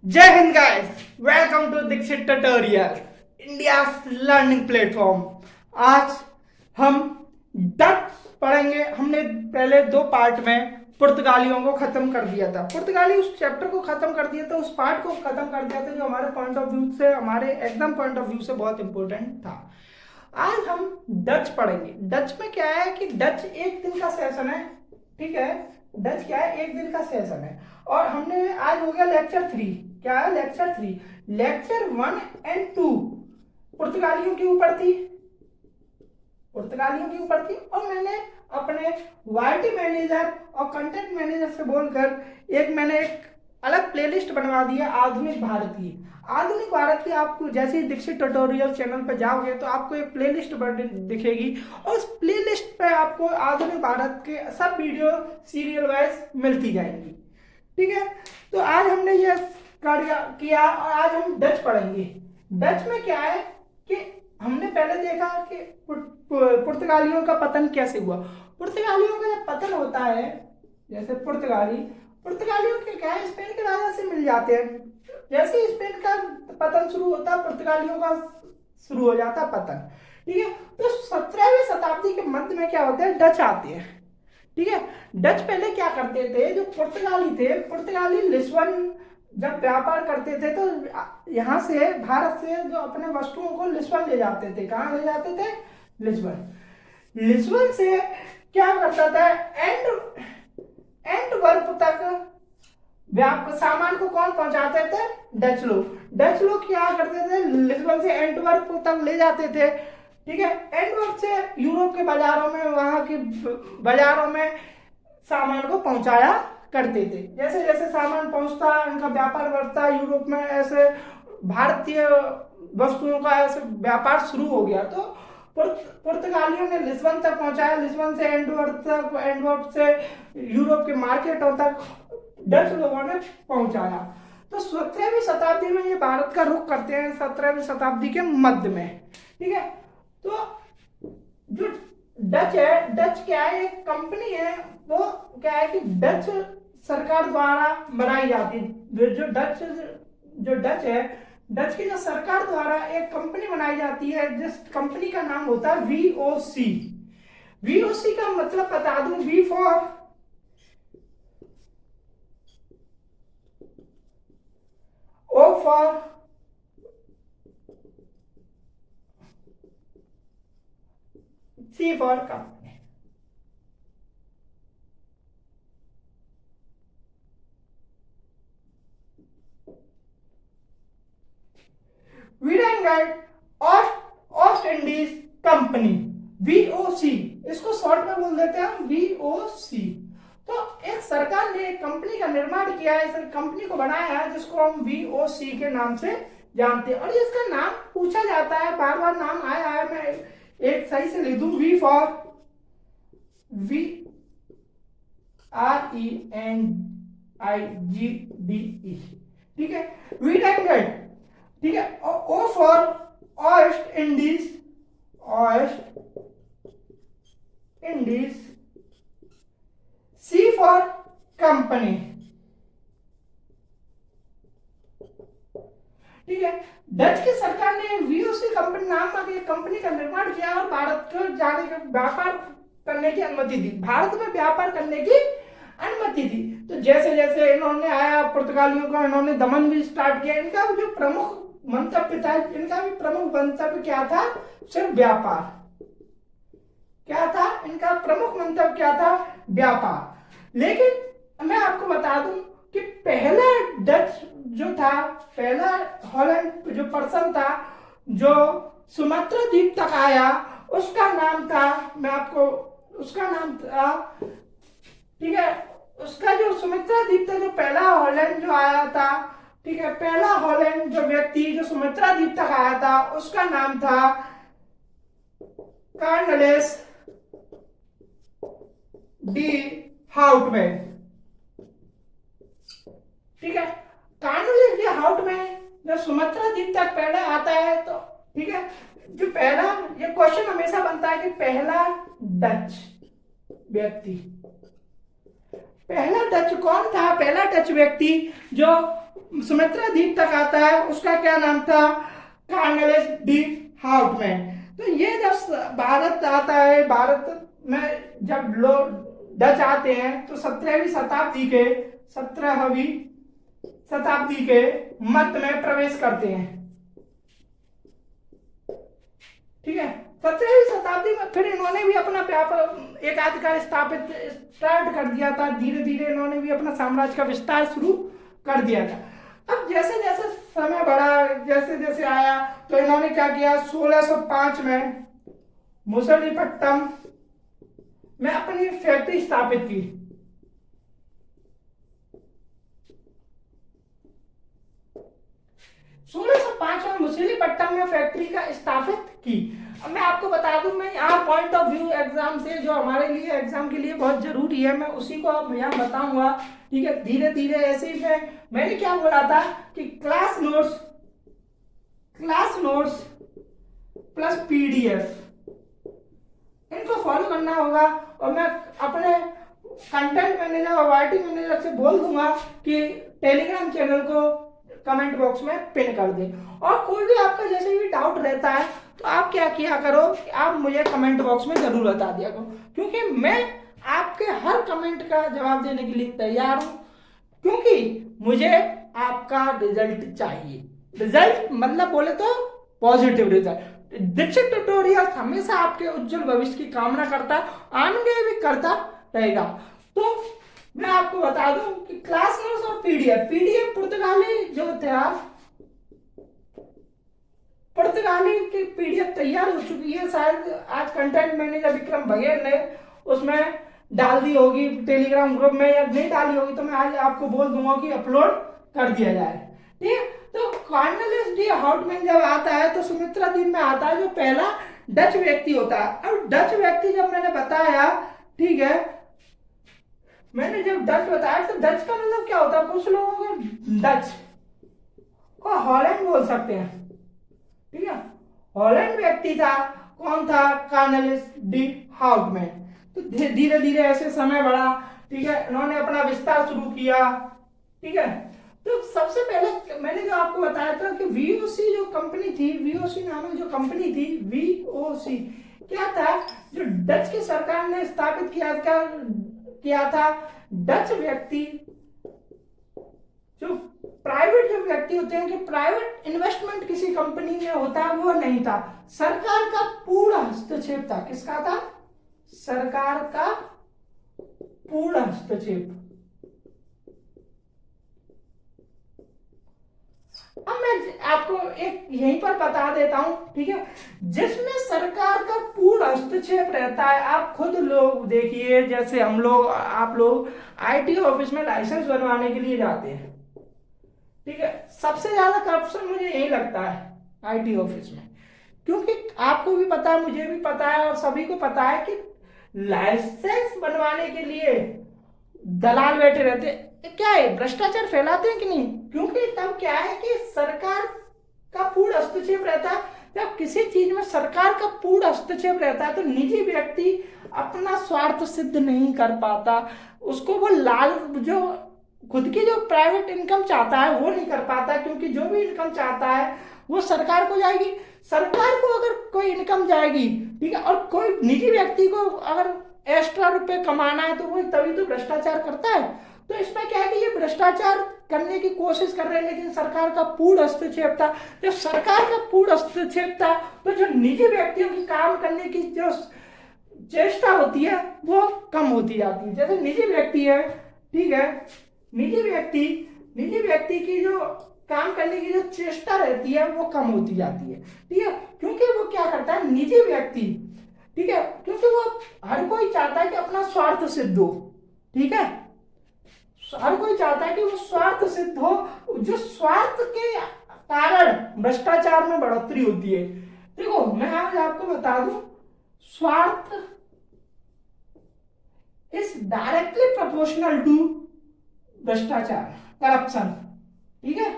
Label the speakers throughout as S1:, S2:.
S1: जय Hind guys, welcome to Dikshit tutorial, India learning platform. आज हम डच पढ़ेंगे। हमने पहले दो पार्ट में पुर्तगालियों को खत्म कर दिया था। पुर्तगाली उस चैप्टर को खत्म कर दिया था, उस पार्ट को खत्म कर दिया था जो हमारे पॉइंट ऑफ व्यू से, हमारे एग्जाम पॉइंट ऑफ व्यू से बहुत इंपॉर्टेंट था। आज हम डच पढ़ेंगे। डच में क्या है कि डच एक दिन का सेशन है, ठीक है। डच क्या है, एक दिन का सेशन है। और हमने आज हो गया लेक्चर 3। क्या है लेक्चर 3? लेक्चर 1 एंड 2 पुर्तगालियों के ऊपर थी, पुर्तगालियों के ऊपर थी। और मैंने अपने वाईटी मैनेजर और कंटेंट मैनेजर से बोलकर मैंने एक अलग प्लेलिस्ट बनवा दी है, आधुनिक भारत की। आधुनिक भारत की आपको जैसे ही दीक्षित ट्यूटोरियल चैनल पर जाओगे तो आपको एक प्लेलिस्ट दिखेगी, और उस प्लेलिस्ट पे आपको आधुनिक भारत के सब वीडियो सीरियल वाइज मिलती जाएंगी, ठीक है। तो आज हमने ये कार्य किया और आज हम डच पढ़ेंगे। डच में क्या है कि हमने पहले देखा कि पुर्तगालियों का पतन कैसे हुआ। पुर्तगालियों का जब पतन होता है, जैसे पुर्तगालियों के क्या है, स्पेन के राजा से मिल जाते हैं। जैसे ही स्पेन का पतन शुरू होता है, पुर्तगालियों का शुरू हो जाता है पतन, ठीक है। तो 17वीं शताब्दी के मध्य में क्या होता है, डच आते हैं, ठीक है। डच पहले क्या करते थे, जो पुर्तगाली थे, पुर्तगाली लिस्बन जब व्यापार करते थे तो यहाँ से, भारत से जो अपने वस्तुओं को लिस्बन ले जाते थे। कहाँ ले जाते थे? लिस्बन। लिस्बन से क्या करता था, एंटवर्प तक सामान को कौन पहुंचाते थे? डच लोग। डच लोग क्या करते थे, लिस्बन से एंटवर्प तक ले जाते थे, ठीक है। एंटवर्प से यूरोप के बाजारों में, वहां के बाजारों में सामान को पहुंचाया करते थे। जैसे जैसे सामान पहुंचता, इनका व्यापार बढ़ता यूरोप में, ऐसे भारतीय वस्तुओं का ऐसे व्यापार शुरू हो गया। तो पुर्तगालियों ने लिस्बन तक पहुंचाया, लिस्बन से एंटवर्प तक, एंटवर्प से यूरोप के मार्केटों तक डच लोगों ने पहुंचाया। तो 17वीं शताब्दी में ये भारत का रुख करते हैं, 17वीं शताब्दी के मध्य में, ठीक है। तो जो डच है, डच क्या है, एक कंपनी है। वो क्या है कि डच सरकार द्वारा बनाई जाती है। जो डच है, डच की जो सरकार द्वारा एक कंपनी बनाई जाती है, जिस कंपनी का नाम होता है वीओसी। वीओसी का मतलब बता दूं, V for O for C for company. वीरेंगर्ड ऑस्ट इंडीज कंपनी, वीओसी, इसको शॉर्ट में बोल देते हैं वीओसी। तो एक सरकार ने एक कंपनी का निर्माण किया है, इस कंपनी को बनाया है, जिसको हम वीओसी के नाम से जानते हैं। और इसका नाम पूछा जाता है, बार बार नाम आया है, मैं एक सही से लिख दूं, वी फॉर वी RENIGDE, ठीक है। वीरेंगर्ड, ठीक है। ओ फॉर ऑस्ट इंडीज, ऑस्ट इंडीज, सी फॉर कंपनी, ठीक है। डच की सरकार ने वीओसी कंपनी नाम की कंपनी का निर्माण किया और भारत को जाने का व्यापार करने की अनुमति दी, भारत में व्यापार करने की अनुमति दी। तो जैसे जैसे इन्होंने आया, पुर्तगालियों का इन्होंने दमन भी स्टार्ट किया। इनका जो प्रमुख मंतव्य था, इनका भी प्रमुख मंतव्य क्या था? सिर्फ व्यापार। क्या था इनका प्रमुख मंतव्य? क्या था? व्यापार। लेकिन मैं आपको बता दूं कि पहला डच जो था, पहला हॉलैंड जो पर्सन था जो सुमात्रा द्वीप तक आया, उसका नाम था, मैं आपको उसका नाम था, ठीक है। उसका जो सुमात्रा द्वीप था, जो पहला हॉलैंड जो आया था, ठीक है, पहला हॉलैंड जो व्यक्ति जो सुमात्रा द्वीप तक आया था, उसका नाम था कार्नलेस डी हाउटमैन, ठीक है। कार्नलेस डी हाउटमैन जो सुमात्रा द्वीप तक पहले आता है, तो ठीक है, जो पहला, ये क्वेश्चन हमेशा बनता है कि पहला डच व्यक्ति, पहला डच कौन था? पहला डच व्यक्ति जो सुमित्रा द्वीप तक आता है, उसका क्या नाम था, कार्नेलिस डी हाउटमैन। तो ये जब भारत आता है, भारत में जब लोग डच आते हैं तो 17वीं शताब्दी के मध्य में प्रवेश करते हैं। ठीक है, 17वीं शताब्दी में फिर इन्होंने भी अपना व्यापार एक आधिकार स्टार्ट कर दिया था। धीरे धीरे इन्होंने भी अपना साम्राज्य का विस्तार शुरू कर दिया था। अब जैसे जैसे समय बढ़ा, जैसे जैसे आया, तो इन्होंने क्या किया, 1605 में मुसलीपट्टनम में अपनी फैक्ट्री स्थापित की। 1605 में मुसलीपट्टनम में फैक्ट्री का स्थापित की। अब मैं आपको बता दूं, मैं यहाँ पॉइंट ऑफ व्यू एग्जाम से जो हमारे लिए एग्जाम के लिए बहुत जरूरी है, मैं उसी को अब यहाँ बताऊंगा। ठीक है, धीरे धीरे ऐसे ही मैंने क्या बोला था कि क्लास नोट्स प्लस पीडीएफ इनको फॉलो करना होगा। और मैं अपने कंटेंट मैनेजर और राइटिंग मैनेजर से बोल दूंगा कि टेलीग्राम चैनल को कमेंट बॉक्स में पिन कर दे। और कोई भी आपका जैसे भी डाउट रहता है तो आप क्या किया करो कि आप मुझे कमेंट बॉक्स में जरूर बता दिया करो, क्योंकि मैं आपके हर कमेंट का जवाब देने के लिए तैयार हूं, क्योंकि मुझे आपका रिजल्ट चाहिए। रिजल्ट मतलब बोले तो पॉजिटिव रिजल्ट। दीक्षित ट्यूटोरियल हमेशा आपके उज्जवल भविष्य की कामना करता है, आगे भी करता रहेगा। तो मैं आपको बता दूं कि क्लास नोट्स और पीडीएफ पुर्तगाली जो था, पुर्तगाली की पीडीएफ तैयार हो चुकी है। शायद आज कंटेंट मैनेजर विक्रम बघेल ने उसमें डाल दी होगी टेलीग्राम ग्रुप में, या नहीं डाली होगी तो मैं आज आपको बोल दूंगा कि अपलोड कर दिया जाए। ठीक है, तो कार्नेलिस डी हाउटमैन जब आता है तो सुमित्रा द्वीप में आता है, जो पहला डच व्यक्ति होता है। अब डच व्यक्ति जब मैंने बताया, ठीक है, मैंने जब डच बताया तो डच का मतलब क्या होता है, कुछ लोगों को डच को हॉलैंड बोल सकते हैं। ठीक है, हॉलैंड व्यक्ति था, कौन था, कार्नेलिस डी हाउटमैन। तो धीरे धीरे ऐसे समय बढ़ा, ठीक है, इन्होंने अपना विस्तार शुरू किया। ठीक है, तो सबसे पहले मैंने जो आपको बताया था कि वीओसी जो कंपनी थी, वीओसी नामक जो कंपनी थी, वीओसी क्या था, जो डच की सरकार ने स्थापित किया था। डच व्यक्ति जो प्राइवेट जो व्यक्ति होते हैं कि प्राइवेट इन्वेस्टमेंट किसी कंपनी में होता है, वो नहीं था। सरकार का पूर्ण हस्तक्षेप था। किसका था, सरकार का पूर्ण हस्तक्षेप। अब मैं आपको एक यहीं पर बता देता हूं, ठीक है, जिसमें सरकार का पूर्ण हस्तक्षेप रहता है। आप खुद लोग देखिए, जैसे हम लोग, आप लोग आईटी ऑफिस में लाइसेंस बनवाने के लिए जाते हैं। ठीक है, सबसे ज्यादा करप्शन मुझे यही लगता है आईटी ऑफिस में, क्योंकि आपको भी पता है, मुझे भी पता है और सभी को पता है कि लाइसेंस बनवाने के लिए दलाल बैठे रहते हैं। क्या है, भ्रष्टाचार फैलाते हैं कि नहीं, क्योंकि तब क्या है कि सरकार का पूर्ण हस्तक्षेप रहता है। जब किसी चीज में सरकार का पूर्ण हस्तक्षेप रहता है तो निजी व्यक्ति अपना स्वार्थ सिद्ध नहीं कर पाता, उसको वो जो खुद की जो प्राइवेट इनकम चाहता है वो नहीं कर पाता, क्योंकि जो भी इनकम चाहता है वो सरकार को जाएगी। सरकार को अगर कोई इनकम जाएगी, ठीक है, और कोई निजी व्यक्ति को अगर एक्स्ट्रा रुपए कमाना है तो वो तभी तो भ्रष्टाचार करता है। तो इसमें क्या है कि ये भ्रष्टाचार करने की कोशिश कर रहे हैं, लेकिन सरकार का पूर्ण हस्तक्षेप था। जब सरकार का पूर्ण हस्तक्षेप था तो जो निजी व्यक्तियों की काम करने की जो चेष्टा होती है वो कम होती जाती है। जैसे निजी व्यक्ति है, ठीक है, निजी व्यक्ति की जो काम करने की जो चेष्टा रहती है वो कम होती जाती है। ठीक है, क्योंकि वो क्या करता है, निजी व्यक्ति, ठीक है, क्योंकि वो हर कोई चाहता है कि अपना स्वार्थ सिद्ध हो। ठीक है, हर कोई चाहता है कि वो स्वार्थ सिद्ध हो। जो स्वार्थ के कारण भ्रष्टाचार में बढ़ोतरी होती है। देखो, मैं आज आपको बता दूं, स्वार्थ इज डायरेक्टली प्रोपोर्शनल टू भ्रष्टाचार, करप्शन। ठीक है,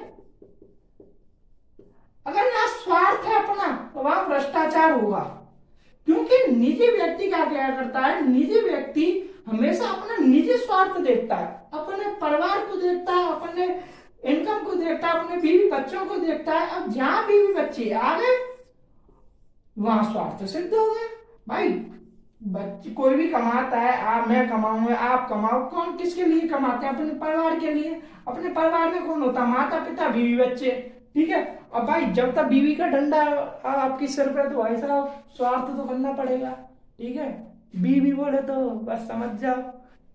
S1: अगर यहाँ स्वार्थ है अपना तो वहां भ्रष्टाचार होगा, क्योंकि निजी व्यक्ति का क्या करता है, निजी व्यक्ति हमेशा अपना निजी स्वार्थ देखता है, अपने परिवार को देखता है, अपने इनकम को को देखता है, अपने बीवी बच्चों को देखता है। अब जहां बीवी बच्चे आ गए वहां स्वार्थ सिद्ध हो गया। भाई बच्चे कोई भी कमाता है, आप मैं कमाऊंगा आप कमाओ, कौन किसके लिए कमाते हैं? अपने परिवार के लिए। अपने परिवार में कौन होता? माता पिता बीवी बच्चे, ठीक है। अब भाई जब तक बीवी का डंडा आपकी सिर पे, तो भाई साहब स्वार्थ तो करना पड़ेगा, ठीक है। बीवी बोले तो बस समझ जाओ,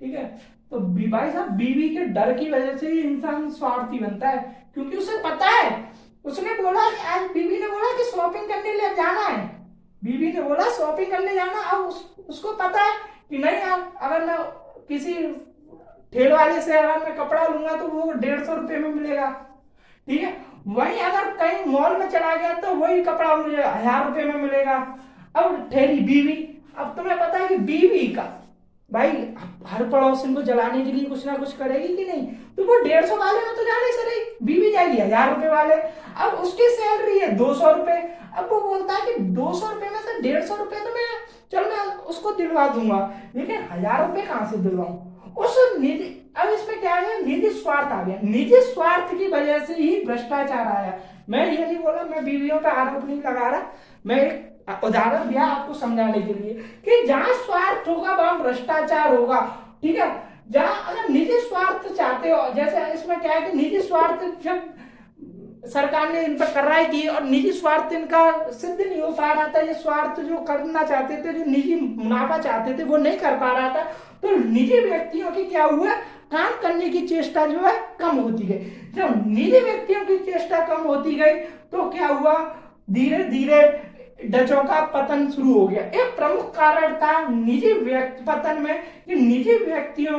S1: ठीक है। तो भाई साहब बीवी के डर की वजह से ही इंसान स्वार्थी बनता है, क्योंकि उसे पता है, उसने बोला आज बीवी ने बोला कि शॉपिंग करने ले जाना है, बीवी ने बोला शॉपिंग करने जाना। अब उसको पता है कि नहीं यार, अगर मैं किसी ठेले वाले से अगर मैं कपड़ा लूंगा तो वो 150 रुपये में मिलेगा, ठीक है। वहीं अगर कहीं मॉल में चला गया तो वही कपड़ा मुझे 1000 रुपये में मिलेगा। अब ठहरी बीवी, अब तुम्हें पता है कि बीवी का भाई हर पड़ोसन को जलाने के लिए कुछ ना कुछ करेगी कि नहीं, तो वो 150 वाले में तो जाने से रही, बीवी जाएगी 1000 रुपये वाले। अब उसकी सैलरी है 200 रुपये, अब वो बोलता है कि 200 रुपये में से 150 रुपये तो मैं उसको दिलवा दूंगा, लेकिन 1000 रुपये कहाँ से दिलवाऊं? उस निजी, अब इसमें क्या है, निजी स्वार्थ आ गया। निजी स्वार्थ की वजह से ही भ्रष्टाचार आया। मैं ये नहीं बोला, मैं बीवियों पे आरोप नहीं लगा रहा, मैं एक उदाहरण दिया आपको समझाने के लिए कि जहां स्वार्थ होगा वहां भ्रष्टाचार होगा, ठीक है। जहां अगर निजी स्वार्थ चाहते हो, जैसे इसमें क्या है कि निजी स्वार्थ जब सरकार ने इन पर कार्रवाई की और निजी स्वार्थ इनका सिद्ध नहीं हो पा रहा था, ये स्वार्थ जो करना चाहते थे, जो निजी मुनाफा चाहते थे वो नहीं कर पा रहा था, तो निजी व्यक्तियों की क्या हुआ, काम करने की चेष्टा जो है कम होती गई। जब निजी व्यक्तियों की चेष्टा कम होती गई तो क्या हुआ, धीरे धीरे डचों का पतन शुरू हो गया। एक प्रमुख कारण था निजी व्यक्ति पतन में कि निजी व्यक्तियों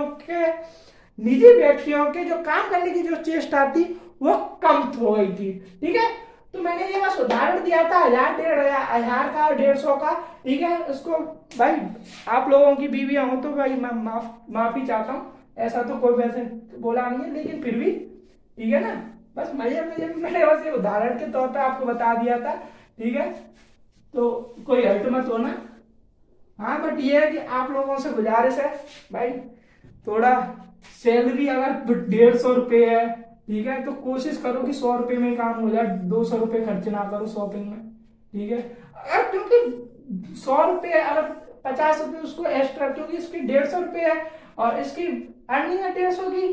S1: के जो काम करने की जो चेष्टा थी वो कम हो गई थी, ठीक है। तो मैंने ये बस उदाहरण दिया था 1000 का 150 का, ठीक है। उसको भाई आप लोगों की बीवियां हो तो भाई मैं माफी चाहता हूँ, ऐसा तो कोई वैसे बोला नहीं है, लेकिन फिर भी ठीक है ना, बस मैंने बस ये उदाहरण के तौर पे आपको बता दिया था, ठीक है। तो कोई हर्ट मत होना। हाँ बट ये है कि आप लोगों से गुजारिश है भाई, थोड़ा सैलरी अगर 150 रुपये है, ठीक है, तो कोशिश करो कि 100 रुपये में काम हो जाए, 200 रुपये खर्च ना करो शॉपिंग में, ठीक है। अगर क्योंकि 100 रुपये अगर 50 रुपये उसको एक्स्ट्रा, क्योंकि इसकी 150 रुपये है और इसकी अर्निंग है 150 की,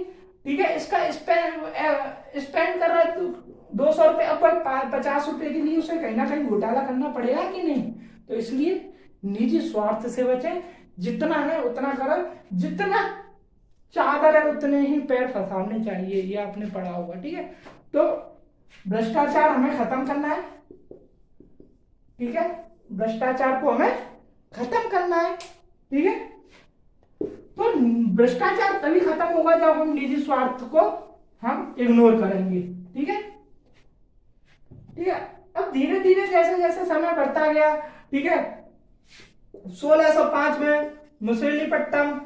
S1: ठीक है। इसका स्पेंड कर रहा है तो 200 रुपये, अब 50 रुपये के लिए उसे कहीं ना कहीं घोटाला करना पड़ेगा कि नहीं। तो इसलिए निजी स्वार्थ से बचें, जितना है उतना करो, जितना चादर है उतने ही पैर फंसाने चाहिए, ये आपने पढ़ा होगा, ठीक है। तो भ्रष्टाचार हमें खत्म करना है, ठीक है, भ्रष्टाचार को हमें खत्म करना है, ठीक है। तो भ्रष्टाचार तभी खत्म होगा जब हम निजी स्वार्थ को हम इग्नोर करेंगे, ठीक है, ठीक है। अब धीरे धीरे जैसे जैसे समय बढ़ता गया, ठीक है, 1605 में मुसलिपट्टम,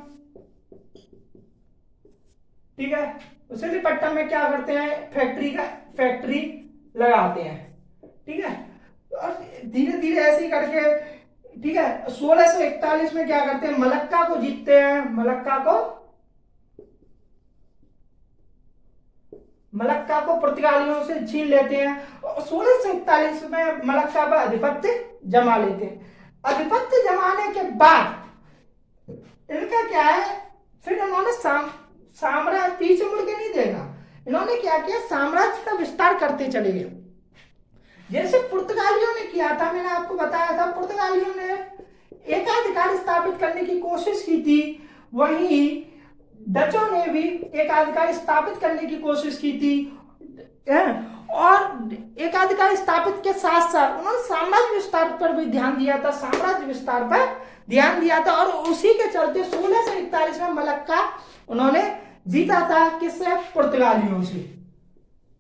S1: ठीक है, मुसलिपट्टम में क्या करते हैं, फैक्ट्री लगाते हैं, ठीक है। और धीरे धीरे ऐसे ही करके, ठीक है, 1641 में क्या करते हैं, मलक्का को जीतते हैं, मलक्का को पुर्तगालियों से छीन लेते हैं। 1641 में मलक्का पर आधिपत्य जमा लेते हैं। आधिपत्य जमाने के बाद इनका क्या है, फिर इन्होंने साम्राज्य पीछे मुड़ के नहीं देखा, इन्होंने क्या किया, साम्राज्य का विस्तार करते चले गए। जैसे पुर्तगालियों ने किया था, मैंने आपको बताया था, पुर्तगालियों ने एकाधिकार स्थापित करने की कोशिश की थी, वहीं डचों ने भी एकाधिकार स्थापित करने की कोशिश की थी, और एकाधिकार स्थापित के साथ साथ उन्होंने साम्राज्य विस्तार पर भी ध्यान दिया था, और उसी के चलते 1641 में मलक्का उन्होंने जीता था, किससे, पुर्तगालियों से,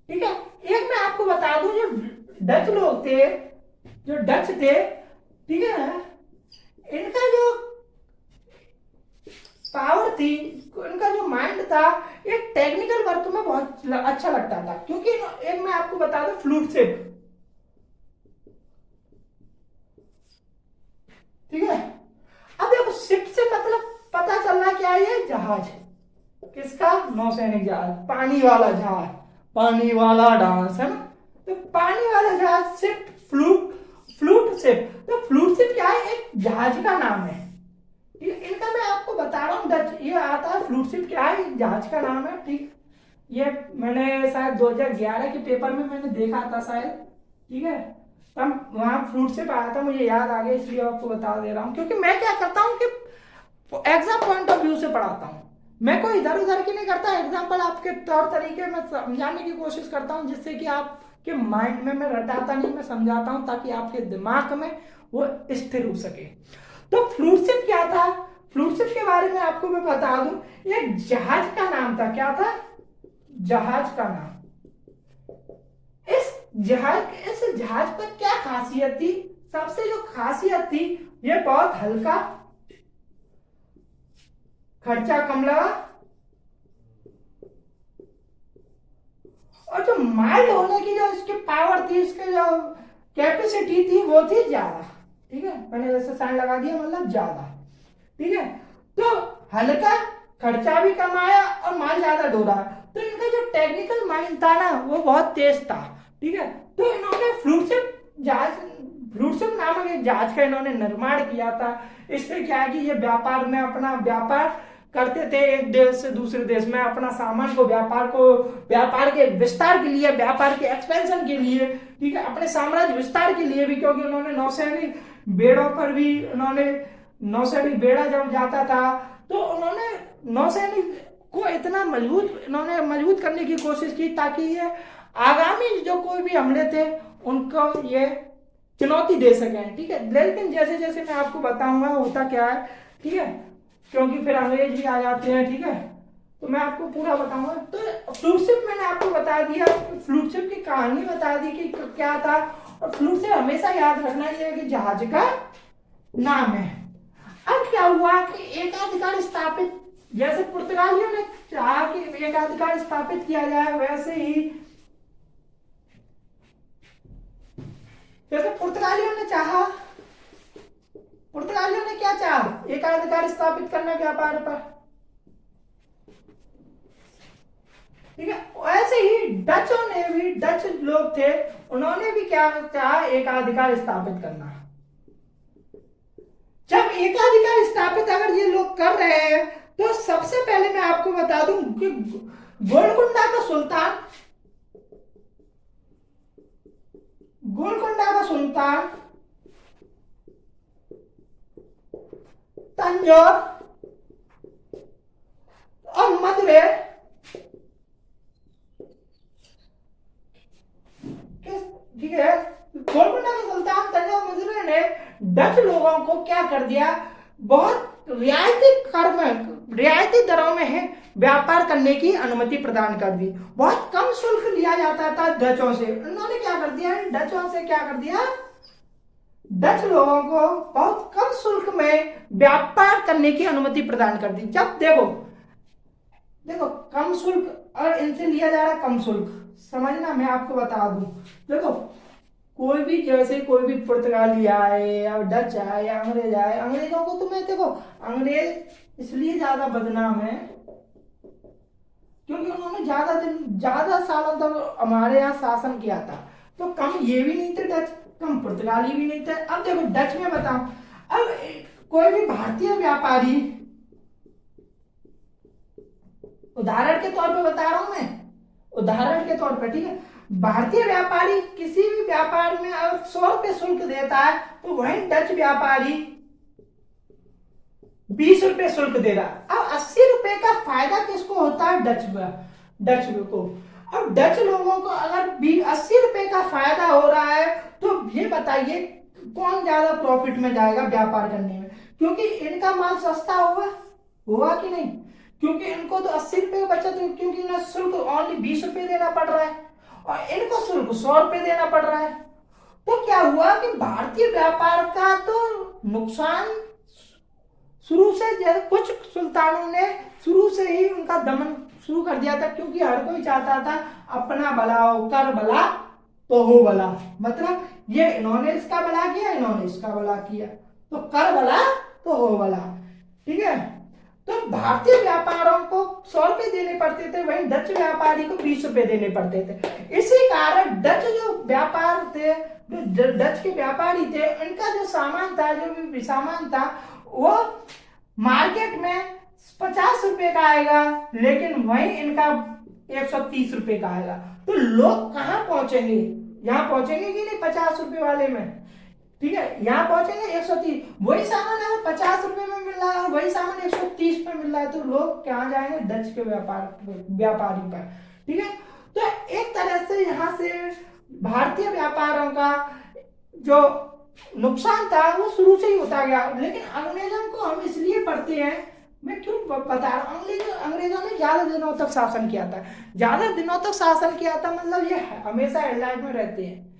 S1: ठीक है। एक मैं आपको बता दूं, जो डच लोग थे, जो डच थे, ठीक है, इनका जो पावर थी, इनका जो माइंड था, एक टेक्निकल वर्क में बहुत अच्छा लगता था, क्योंकि एक मैं आपको बता दूं, फ्लूट शिप, ठीक है। अब देखो शिप से मतलब पता चल रहा क्या है, ये जहाज, किसका, नौसैनिक जहाज, पानी वाला जहाज, पानी वाला डांस, है ना। तो पानी वाला जहाज शिप, फ्लूट शिप। तो फ्लूट शिप क्या है, एक जहाज का नाम है। इनका मैं आपको बता रहा हूँ, डच ये आता है फ्लूट शिप क्या है, एक जहाज का नाम है, ठीक। ये मैंने शायद 2011 के पेपर में मैंने देखा था शायद, ठीक है। तब वहाँ फ्लूट शिप आया था, मुझे याद आ गया, इसलिए आपको बता दे रहा हूँ। क्योंकि मैं क्या करता हूँ कि एग्जाम पॉइंट ऑफ व्यू से पढ़ाता हूँ, मैं कोई इधर उधर की नहीं करता। एग्जाम्पल आपके तौर तरीके में समझाने की कोशिश करता हूँ, जिससे कि आपके माइंड में मैं रटाता नहीं, मैं समझाता हूँ ताकि आपके दिमाग में वो स्थिर हो सके। तो फ्लूट शिप क्या था, फ्लूट शिप के बारे में आपको मैं बता दूं, एक जहाज का नाम था। क्या था, जहाज का नाम। इस जहाज पर क्या खासियत थी, सबसे जो खासियत थी, ये बहुत हल्का, खर्चा कम लगा, और जो माइल होने की जो इसकी पावर थी, इसकी जो कैपेसिटी थी, वो थी ज्यादा, ठीक है। मैंने जैसे साइन लगा दिया, मतलब ज्यादा, ठीक है। तो हल्का, खर्चा भी कम आया और माल ज्यादा ढोरा। तो इनका जो टेक्निकल माइंड था ना, वो बहुत तेज था, ठीक है। तो इन्होंने फ्लूट शिप नामक एक जहाज का इन्होंने निर्माण किया था। इससे क्या है कि ये व्यापार में अपना व्यापार करते थे, एक देश से दूसरे देश में अपना सामान को, व्यापार के विस्तार के लिए, व्यापार के एक्सपेंशन के लिए, ठीक है, अपने साम्राज्य विस्तार के लिए भी। क्योंकि उन्होंने नौसैनिक बेड़ों पर भी, उन्होंने नौसैनिक बेड़ा जब जाता था, तो उन्होंने नौसैनिक को इतना मजबूत करने की कोशिश की, ताकि ये आगामी जो कोई भी हमले थे उनको ये चुनौती दे सकें, ठीक है। लेकिन जैसे जैसे मैं आपको बताऊंगा होता क्या है, ठीक है, क्योंकि फिर अंग्रेज भी आ जाते हैं, ठीक है। तो मैं आपको पूरा बताऊंगा। तो फ्लूट शिप मैंने आपको बता दिया, फ्लूट शिप की कहानी बता दी कि क्या था। और फ्लूट शिप हमेशा याद रखना चाहिए कि जहाज का नाम है। अब क्या हुआ कि एकाधिकार स्थापित, जैसे पुर्तगालियों ने चाहा कि एकाधिकार स्थापित किया जाए, वैसे ही जैसे पुर्तगालियों ने क्या चाहा, एकाधिकार स्थापित करना व्यापार पर, ठीक है। वैसे ही डचों ने भी, डच लोग थे, उन्होंने भी क्या चाहा, एकाधिकार स्थापित करना। जब एकाधिकार स्थापित अगर ये लोग कर रहे हैं, तो सबसे पहले मैं आपको बता दूं कि गोलकुंडा का सुल्तान तंजौर और मदुरै, ठीक है, गोलकुंडा का सुल्तान तंजौर मदुरै ने डच लोगों को क्या कर दिया, बहुत रियायती दरों में है व्यापार करने की अनुमति प्रदान कर दी। बहुत कम शुल्क लिया जाता था डचों से। उन्होंने क्या कर दिया, डचों से क्या कर दिया, डच लोगों को बहुत कम शुल्क में व्यापार करने की अनुमति प्रदान कर दी। जब देखो कम शुल्क और इनसे लिया जा रहा कम शुल्क, समझना, मैं आपको बता दूं। देखो कोई भी, जैसे कोई भी पुर्तगाली आए या डच आए या अंग्रेज आए, अंग्रेजों को तुम्हें देखो, अंग्रेज इसलिए ज्यादा बदनाम है क्योंकि उन्होंने ज्यादा सालों तक हमारे यहाँ शासन किया था। तो कम ये भी नहीं थे डच, कम पुर्तगाली भी नहीं थे। अब देखो डच में बताऊं, अब कोई भी भारतीय व्यापारी, उदाहरण के तौर पे बता रहा हूं मैं, उदाहरण के तौर पे, ठीक है, भारतीय व्यापारी किसी भी व्यापार में अगर 100 रुपए शुल्क देता है, तो वहीं डच व्यापारी 20 रुपए शुल्क दे रहा है। अब 80 रुपए का फायदा किसको होता है, डच को। अब डच लोगों को अगर 80 रुपए का फायदा हो रहा है, तो ये बताइए कौन ज्यादा प्रॉफिट में जाएगा व्यापार करने में, क्योंकि इनका माल सस्ता हुआ कि नहीं, क्योंकि इनको तो 80 रुपए का बचत, क्योंकि इन्हें शुल्क ओनली 20 रुपए देना पड़ रहा है और इनको शुल्क 100 रुपए देना पड़ रहा है। तो क्या हुआ कि भारतीय व्यापार का तो नुकसान शुरू से, कुछ सुल्तानों ने शुरू से ही उनका दमन शुरू कर दिया था, क्योंकि हर कोई चाहता था अपना भला हो, कर भला तो हो भला। मतलब ये इन्होंने इसका भला किया, इन्होंने इसका भला किया, तो कर भला तो हो भला, ठीक है। तो भारतीय व्यापारों को 100 रुपए देने पड़ते थे, वहीं डच व्यापारी को 20 रुपए देने पड़ते थे। इसी कारण डच जो व्यापार थे, जो डच के व्यापारी थे, इनका जो सामान था, जो भी सामान था, वो मार्केट में 50 रुपए का आएगा, लेकिन वहीं इनका 130 रुपए का आएगा। तो लोग कहाँ पहुंचेंगे? यहाँ पहुंचेंगे कि नहीं 50 रुपए वाले में? ठीक है, यहाँ पहुंचेंगे 130। वही सामान अगर 50 रुपए में मिल रहा है, वही सामान 130 पे मिल रहा है, तो लोग क्या जाएंगे? डच के व्यापारी पर। ठीक है, तो एक तरह से यहाँ से भारतीय व्यापारों का जो नुकसान था वो शुरू से ही होता गया। लेकिन अंग्रेजों को हम इसलिए पढ़ते हैं, मैं क्यों बता रहा हूँ, अंग्रेजों ने ज्यादा दिनों तक शासन किया था। ज्यादा दिनों तक शासन किया था मतलब ये हमेशा हेडलाइन में रहते हैं,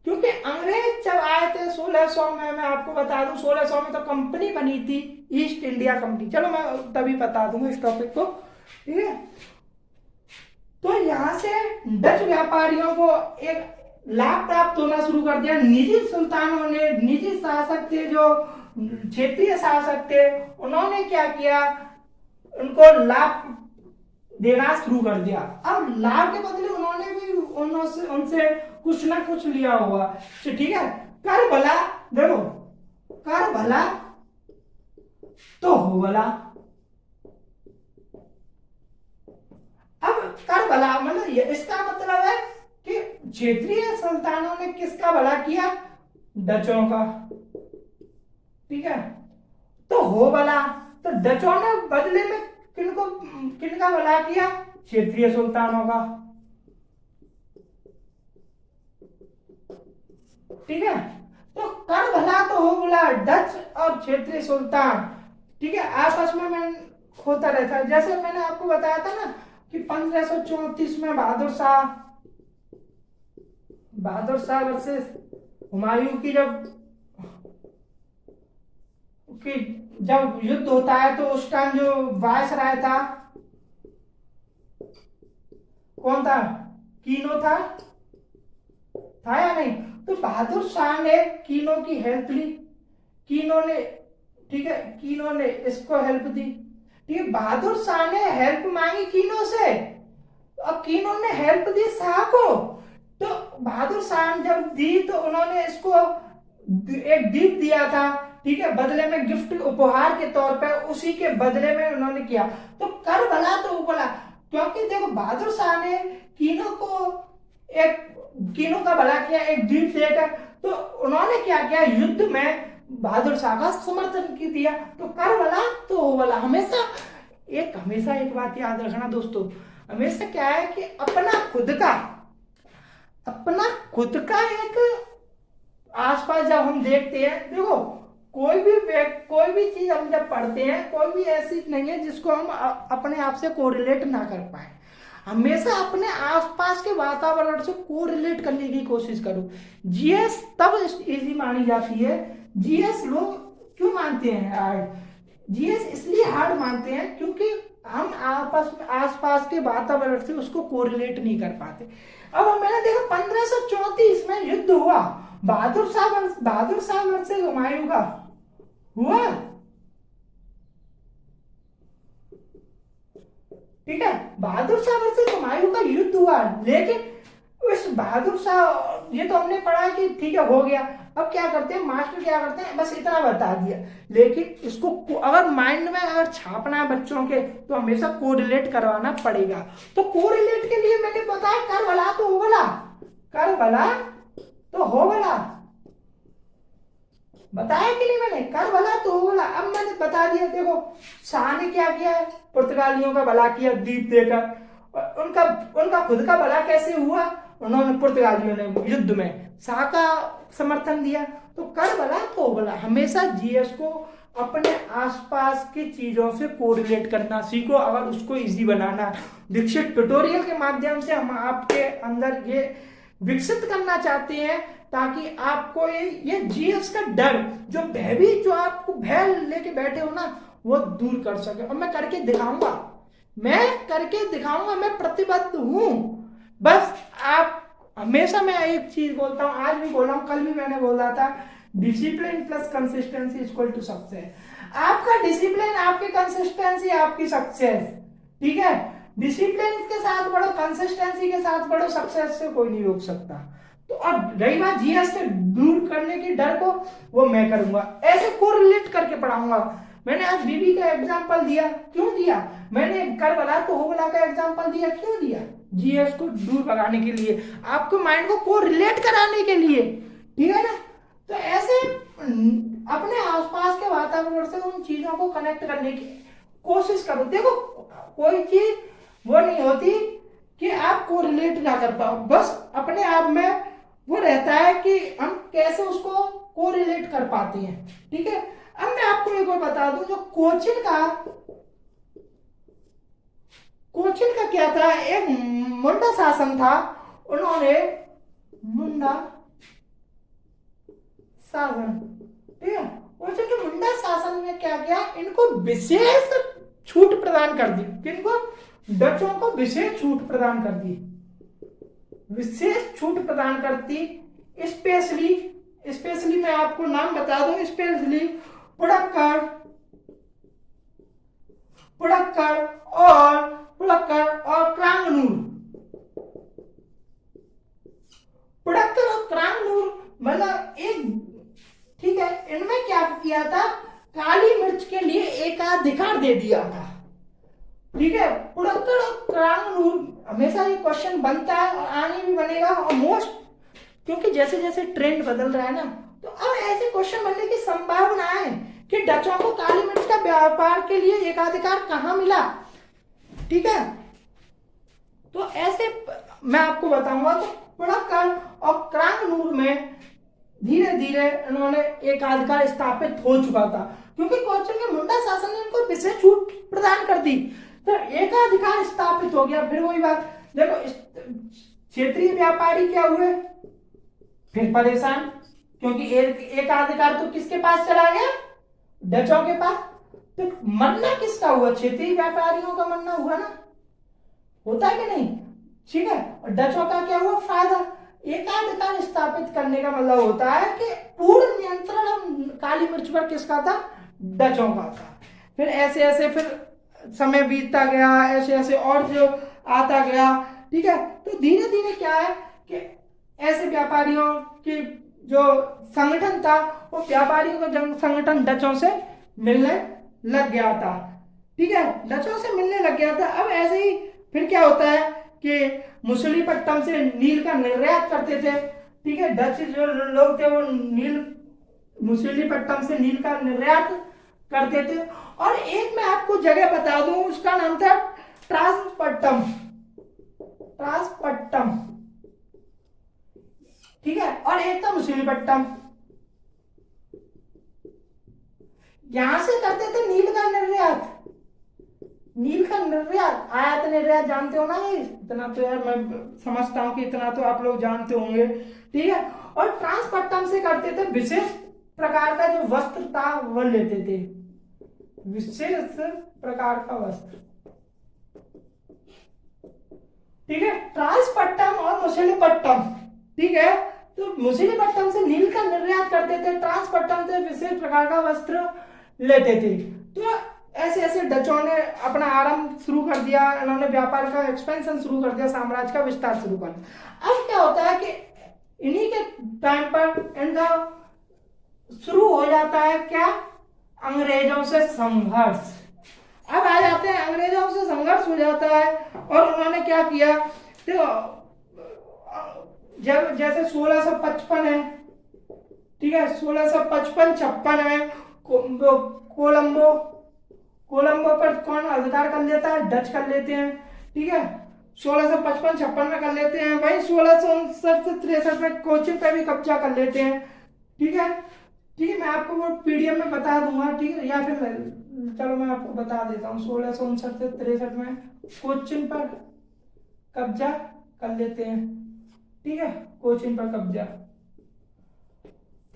S1: क्योंकि अंग्रेज जब आए थे 1600 में, मैं आपको बता दूं 1600 में तो कंपनी बनी थी, ईस्ट इंडिया कंपनी। चलो मैं तभी बता दूंगा इस टॉपिक को। ठीक है, तो यहां से डच व्यापारियों को एक लाभ प्राप्त होना शुरू कर दिया। निजी सुल्तानों ने, निजी शासक थे, जो क्षेत्रीय शासक थे, उन्होंने क्या किया? उनको लाभ देना शुरू कर दिया। अब लाभ के बदले उन्होंने भी उनसे कुछ ना कुछ लिया हुआ। ठीक है, कर भला, देखो, कर भला तो हो भला। अब कर भला मतलब इसका मतलब है कि क्षेत्रीय सुल्तानों ने किसका भला किया? डचों का। ठीक है, तो हो भला, तो डचों ने बदले में किनका भला किया? क्षेत्रीय सुल्तानों का। ठीक है, तो कर भला तो हो भला, डच और क्षेत्रीय सुल्तान, ठीक है, आपस में होता रहता है। जैसे मैंने आपको बताया था ना कि 1534 में बहादुर शाह वर्सेस हुमायूं की जब युद्ध होता है, तो उस टाइम जो वायसराय था, कौन था? कीनो था या नहीं? तो बहादुर शाह ने कीनो की हेल्प ली, कीनो ने, ठीक है, कीनो ने इसको हेल्प दी। ठीक है, बहादुर शाह ने हेल्प मांगी कीनो से, और कीनो ने हेल्प दी शाह को। तो बहादुर शाह ने जब दी तो उन्होंने इसको एक द्वीप दिया था, ठीक है, बदले में गिफ्ट उपहार के तौर पर, उसी के बदले में उन्होंने किया। तो कर भला तो भला, क्योंकि देखो बहादुर शाह ने कीनो का भला किया एक द्वीप देकर, तो उन्होंने क्या किया? युद्ध में बहादुर शाह का समर्थन की दिया। तो कर भला तो हो भला। हमेशा एक बात याद रखना दोस्तों, हमेशा क्या है कि अपना खुद का एक आसपास जब हम देखते हैं, देखो कोई भी चीज हम जब पढ़ते हैं, कोई भी ऐसी नहीं है जिसको हम अपने आप से कोरिलेट ना कर पाए। हमेशा अपने आसपास के वातावरण से कोरिलेट करने की कोशिश करो। जीएस तब इजी मानी जाती है। जीएस लोग क्यों मानते हैं हार्ड? जीएस इसलिए हार्ड मानते हैं क्योंकि हम आसपास के वातावरण से उसको कोरिलेट नहीं कर पाते। अब मैंने देखा 1534 में युद्ध हुआ, बहादुर शाह वर्सेस हुमायूं का हुआ, ठीक है, बहादुर शाह वर्सेस हुमायूं का युद्ध हुआ। लेकिन उस बहादुर शाह, ये तो हमने पढ़ा कि ठीक है हो गया। अब क्या करते हैं मास्टर, क्या करते हैं, बस इतना बता दिया, लेकिन इसको अगर माइंड में अगर छापना है बच्चों के, तो हमेशा कोरिलेट करवाना पड़ेगा। तो कोरिलेट के लिए मैंने बताया कर भला तो हो भला, कर भला तो हो भला, बताया कि नहीं मैंने? कर भला तो हो भला। अब मैंने बता दिया। देखो शाह ने क्या किया है? पुर्तगालियों का भला किया द्वीप देकर। उनका खुद का भला कैसे हुआ? उन्होंने, पुर्तगालियों ने युद्ध में शाह का समर्थन दिया। तो कर भला तो हो भला। हमेशा जीएस को अपने आसपास की चीजों से कोरिलेट करना सीखो, अगर उसको इजी बनाना। दीक्षित ट्यूटोरियल के माध्यम से हम आपके अंदर ये विकसित करना चाहते हैं, ताकि आपको ये जीएस का डर, जो भयभीत, जो आपको भय लेके बैठे हो ना, वो दूर कर सके। और मैं करके दिखाऊंगा, मैं प्रतिबद्ध हूं। बस आप, हमेशा मैं एक चीज बोलता हूं, आज भी बोल रहा हूं, कल भी मैंने बोला था, discipline plus consistency equal to success. आपका डिसिप्लिन, आपकी कंसिस्टेंसी, आपकी सक्सेस। ठीक है, डिसिप्लिन के साथ बढ़ो, कंसिस्टेंसी के साथ बढ़ो, सक्सेस से कोई नहीं रोक सकता। तो अब रही बात जीएस से दूर करने की डर को, वो मैं करूंगा, ऐसे कोरिलेट करके पढ़ाऊंगा। मैंने आज बीबी का एग्जांपल दिया, क्यों दिया? मैंने करबला तो होबला का एग्जांपल दिया, क्यों दिया? जीएस को दूर भगाने के लिए, आपको माइंड को कोरिलेट कराने के लिए। ठीक है ना? तो ऐसे अपने आसपास के वातावरण से उन चीजों को कनेक्ट करने की कोशिश करो। देखो, कोई चीज वो नहीं होती कि आप कोरिलेट ना कर पाओ, बस अपने आप में वो रहता है कि हम कैसे उसको कोरिलेट कर पाते हैं। ठीक है, अब मैं आपको एक और बता दूं, जो कोचिन का क्या था, एक मुंडा शासन था, उन्होंने मुंडा शासन, ठीक है, कोचिन के मुंडा शासन में क्या किया, इनको विशेष छूट प्रदान कर दी। किनको? डचों को विशेष छूट प्रदान कर दी, विशेष छूट प्रदान करती। स्पेशली मैं आपको नाम बता दूं, स्पेशली पुड़क्कड़ और क्रांगनूर। पुड़क्कड़ और क्रांगनूर मतलब एक, ठीक है, इनमें क्या किया था, काली मिर्च के लिए एकाधिकार दे दिया था। ठीक है, पुड़क्कड़ और क्रांगनूर, हमेशा ये क्वेश्चन बनता है और आगे भी बनेगा, और मोस्ट, क्योंकि जैसे जैसे ट्रेंड बदल रहा है ना, तो अब ऐसे क्वेश्चन बनने की संभावना है कि डचों को काली मिर्च का व्यापार के लिए एकाधिकार कहां मिला। ठीक है, तो ऐसे मैं आपको बताऊंगा। तो पुड़क्कड़ और क्रांगनूर में धीरे धीरे इन्होंने एकाधिकार स्थापित हो चुका था, क्योंकि कोचिन के मुंडा शासन ने इनको विशेष छूट प्रदान कर दी, तो एकाधिकार स्थापित हो गया। फिर वही बात, देखो, क्षेत्रीय व्यापारी क्या हुए, फिर परेशान, क्योंकि एकाधिकार तो किसके पास चला गया, डचों के पास। तो मरना किसका हुआ, क्षेत्रीय व्यापारियों का मरना हुआ ना, होता है कि नहीं? ठीक है, और डचों का क्या हुआ, फायदा। एकाधिकार स्थापित करने का मतलब होता है कि पूर्ण नियंत्रण काली मिर्च पर किसका था, डचों का था। फिर ऐसे ऐसे फिर समय बीतता गया, ऐसे ऐसे और जो आता गया। ठीक है, तो धीरे धीरे क्या है कि ऐसे व्यापारियों की जो संगठन था, वो व्यापारियों का संगठन डचों से मिलने लग गया था। ठीक है, डचों से मिलने लग गया था। अब ऐसे ही फिर क्या होता है कि मछलीपट्टनम से नील का निर्यात करते थे। ठीक है, डच जो लोग थे वो मछलीपट्टनम से नील का निर्यात करते थे। और एक मैं आपको जगह बता दूं, उसका नाम था ट्रांसपट्टनम। ठीक है, और एक था मछलीपट्टनम। यहां से करते थे नील का निर्यात। आयात निर्यात जानते हो ना, इतना तो यार मैं समझता हूं कि इतना तो आप लोग जानते होंगे। ठीक है, और ट्रांसपट्टनम से करते थे विशेष प्रकार का जो वस्त्र था वो लेते थे, विशेष प्रकार का वस्त्र। ठीक है, ट्रांसपट्टनम और मछलीपट्टनम। ठीक है, तो मछलीपट्टनम से नील का निर्यात करते थे, ट्रांसपट्टनम से विशेष प्रकार का वस्त्र लेते थे। तो ऐसे ऐसे डचों ने अपना आरंभ शुरू कर दिया, इन्होंने व्यापार का एक्सपेंशन शुरू कर दिया, साम्राज्य का विस्तार शुरू कर दिया। अब क्या होता है कि इन्हीं के टाइम पर इनका शुरू हो जाता है क्या, अंग्रेजों से संघर्ष। अब आ जाते हैं, अंग्रेजों से संघर्ष हो जाता है, और उन्होंने क्या किया, तो जब जैसे 1655 है, ठीक है, 1655-56 में कोलंबो पर कौन अधिकार कर लेता है, डच कर लेते हैं। ठीक है, 1655-56 में कर लेते हैं, वही 1659 से 63 में कोचिन पे भी कब्जा कर लेते हैं। ठीक है, मैं आपको वो पीडीएफ में बता दूंगा। ठीक है, या फिर चलो मैं आपको बता देता हूँ, 1659 से 63 में कोचिन पर कब्जा कर लेते हैं। ठीक है, कोचिन पर कब्जा।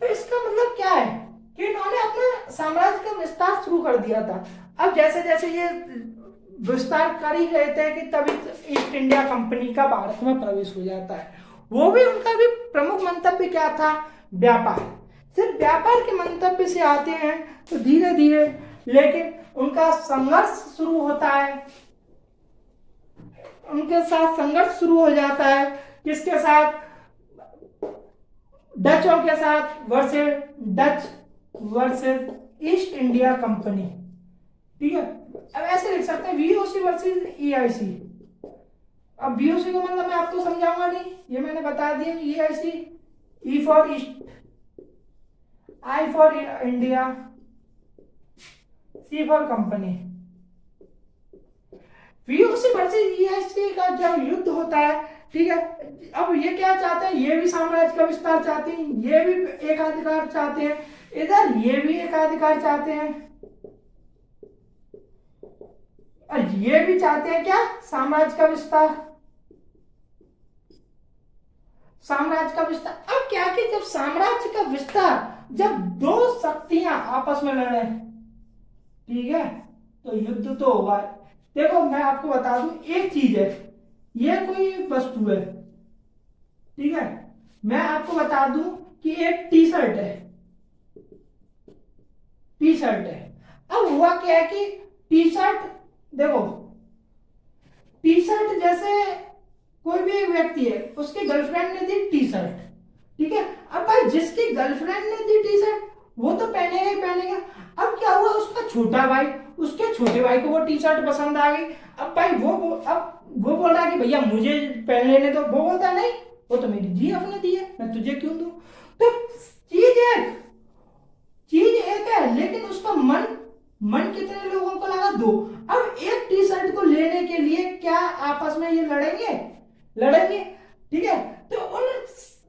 S1: तो इसका मतलब क्या है कि इन्होंने अपना साम्राज्य का विस्तार शुरू कर दिया था। अब जैसे जैसे ये विस्तार कर ही रहे थे कि तभी ईस्ट इंडिया कंपनी का भारत में प्रवेश हो जाता है। वो भी उनका भी प्रमुख मंतव्य क्या था, व्यापार। सिर्फ व्यापार के मंतव्य से आते हैं, तो धीरे धीरे लेकिन उनका संघर्ष शुरू होता है, उनके साथ संघर्ष शुरू हो जाता है, किसके साथ? डचों के साथ, versus Dutch versus east India company. ठीक है, अब ऐसे लिख सकते हैं वीओसी वर्सेस ईआईसी। अब वीओसी को मतलब मैं आपको समझाऊंगा नहीं, ये मैंने बता दिया। EIC, E for East, I for India, C for Company. VOC versus EIC का जब युद्ध होता है, ठीक है, अब ये क्या चाहते हैं? ये भी साम्राज्य का विस्तार चाहते हैं, ये भी एकाधिकार चाहते हैं, इधर ये भी एकाधिकार चाहते हैं, और ये भी चाहते हैं क्या? साम्राज्य का विस्तार, साम्राज्य का विस्तार। अब क्या कि जब साम्राज्य का विस्तार, जब दो शक्तियां आपस में लड़े, ठीक है, तो युद्ध तो होगा। देखो मैं आपको बता दूं, एक चीज है, ये कोई वस्तु है, ठीक है, मैं आपको बता दूं कि एक टी शर्ट है, टी शर्ट है। अब हुआ क्या है कि टी शर्ट, देखो टी शर्ट जैसे कोई भी एक व्यक्ति है, उसकी गर्लफ्रेंड ने दी टी शर्ट, ठीक है, अब भाई जिसकी गर्लफ्रेंड ने दी टी शर्ट वो तो पहनेगा ही पहनेगा। अब क्या हुआ, उसका छोटा भाई, उसके छोटे भाई को वो टी शर्ट पसंद आ गई। अब भाई वो बोल रहा है कि भैया मुझे पहन लेने दो, वो बोलता है नहीं, वो तो मेरी जी आपने दी है, मैं तुझे क्यों दूं? तो चीज एक चीज एक है, लेकिन उसका मन मन कितने लोगों को लगा? दो। अब एक टी शर्ट को लेने के लिए क्या आपस में ये लड़ेंगे, ठीक है, तो उन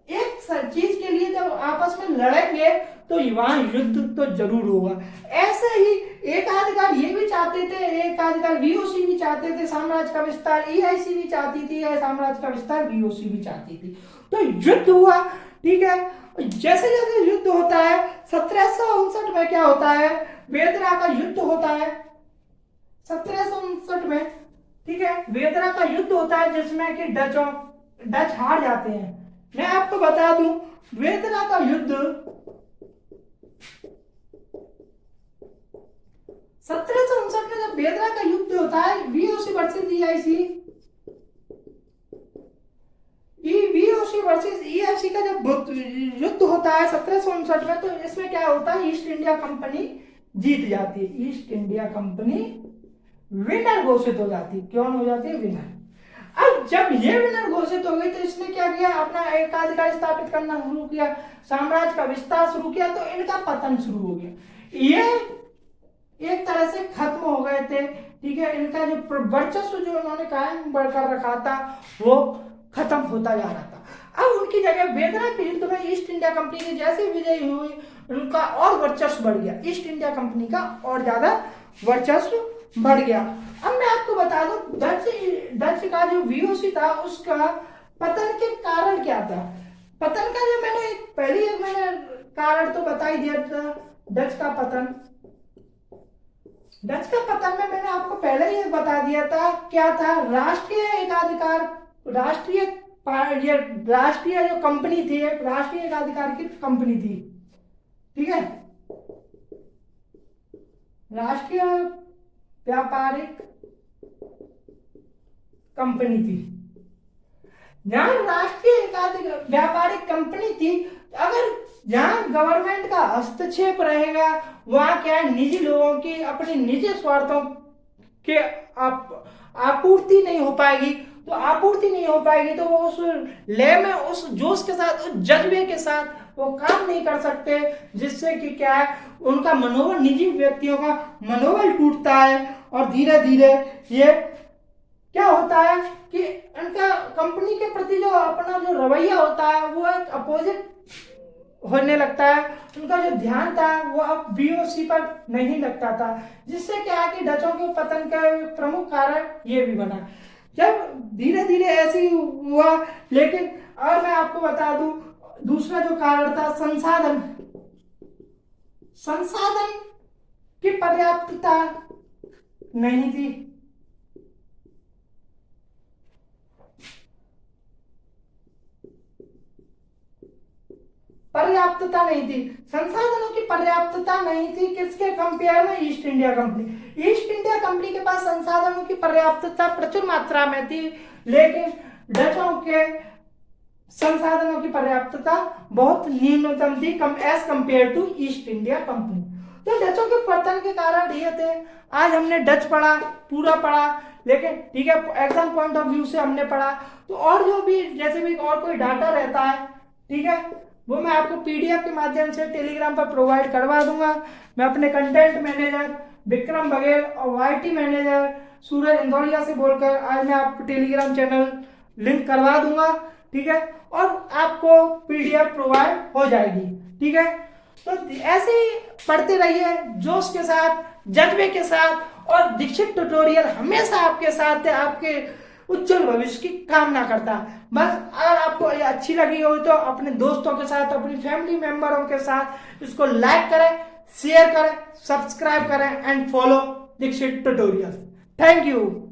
S1: एक चीज के लिए जब आपस में लड़ेंगे तो वहां युद्ध तो जरूर होगा। ऐसे ही एकाधिकार ये भी चाहते थे, एकाधिकार वीओसी भी चाहते थे, साम्राज्य का विस्तार ईआईसी भी चाहती थी, साम्राज्य का विस्तार वीओसी भी चाहती थी। तो युद्ध हुआ, ठीक है, जैसे जैसे युद्ध होता है, 1759 में क्या होता है? वेदरा का युद्ध होता है 1759 में, ठीक है, वेदरा का युद्ध होता है, जिसमें कि डच हार जाते हैं। मैं आपको बता दूं, वेदरा का युद्ध 1759 में जब वेदरा का युद्ध होता है, VOC versus EIC, VOC versus EIC का जब युद्ध होता है 1759 में, तो इसमें क्या होता है? ईस्ट इंडिया कंपनी जीत जाती है, ईस्ट इंडिया कंपनी विनर घोषित हो जाती है। कौन हो जाती है? विनर। अब जब ये विनर घोषित हो गई, तो इसने क्या किया? अपना एकाधिकार स्थापित करना शुरू किया, साम्राज्य का विस्तार शुरू किया, तो इनका पतन शुरू हो गया। ये एक तरह से खत्म हो गए थे, ठीक है, इनका जो वर्चस्व जो उन्होंने कायम बढ़कर रखा था वो खत्म होता जा रहा था। अब उनकी जगह वेदरा के युद्ध में ईस्ट इंडिया कंपनी की जैसे विजयी हुई, उनका और वर्चस्व बढ़ गया, ईस्ट इंडिया कंपनी का और ज्यादा वर्चस्व बढ़ गया। अब मैं आपको बता दूं, डच का जो वीओसी था, उसका पतन के कारण क्या था? पतन का जो मैंने कारण तो बता ही दिया था। डच का पतन में मैंने आपको पहले ही बता दिया था, क्या था? राष्ट्रीय एकाधिकार, राष्ट्रीय जो कंपनी थी, एक राष्ट्रीय एकाधिकार की कंपनी थी, ठीक है, राष्ट्रीय व्यापारिक कंपनी थी। जहां राष्ट्रीय व्यापारिक कंपनी थी, अगर जहां गवर्नमेंट का हस्तक्षेप रहेगा, वहां क्या है? निजी लोगों की अपने निजी स्वार्थों के आपूर्ति नहीं हो पाएगी। तो आपूर्ति नहीं हो पाएगी तो वो उस लय में, उस जोश के साथ, उस जज्बे के साथ वो काम नहीं कर सकते, जिससे कि क्या है? उनका मनोबल, निजी व्यक्तियों का मनोबल टूटता है, और धीरे धीरे ये क्या होता है कि उनका कंपनी के प्रति जो अपना जो रवैया होता है वो एक अपोजिट होने लगता है। उनका जो ध्यान था वो अब वीओसी पर नहीं लगता था, जिससे क्या है कि डचों के पतन का प्रमुख कारण ये भी बना। जब धीरे धीरे ऐसे ही हुआ, लेकिन और मैं आपको बता दूं, दूसरा जो कारण था, संसाधन की पर्याप्तता नहीं थी। पर्याप्तता नहीं थी, संसाधनों की पर्याप्तता नहीं थी। किसके कंपेयर में? East India company. East India company के पास संसाधनों की पर्याप्तता प्रचुर मात्रा में थी, लेकिन डचों के संसाधनों की पर्याप्तता बहुत न्यूनतम थी, कम as compare to East India company. तो डचों के पतन के कारण ये थे। आज हमने डच पढ़ा, पूरा पढ़ा, लेकिन ठीक है एग्जाम पॉइंट ऑफ व्यू से हमने पढ़ा। तो और जो भी जैसे भी और कोई डाटा रहता है, ठीक है, वो मैं आपको पीडीएफ के माध्यम से टेलीग्राम पर प्रोवाइड करवा दूंगा। मैं अपने कंटेंट मैनेजर विक्रम बघेल और वाईटी मैनेजर सूरज इंदौलिया से बोलकर आज मैं आपको टेलीग्राम चैनल लिंक करवा दूंगा, ठीक है, और आपको पीडीएफ प्रोवाइड हो जाएगी, ठीक है। तो ऐसे ही पढ़ते रहिए जोश के साथ, जज्बे के साथ, और दीक्षित ट्यूटोरियल हमेशा आपके साथ है, आपके उज्जवल भविष्य की कामना करता। बस अगर आपको ये अच्छी लगी हो तो अपने दोस्तों के साथ, अपनी फैमिली मेंबरों के साथ इसको लाइक करें, शेयर करें, सब्सक्राइब करें and follow Dikshit tutorial. Thank you.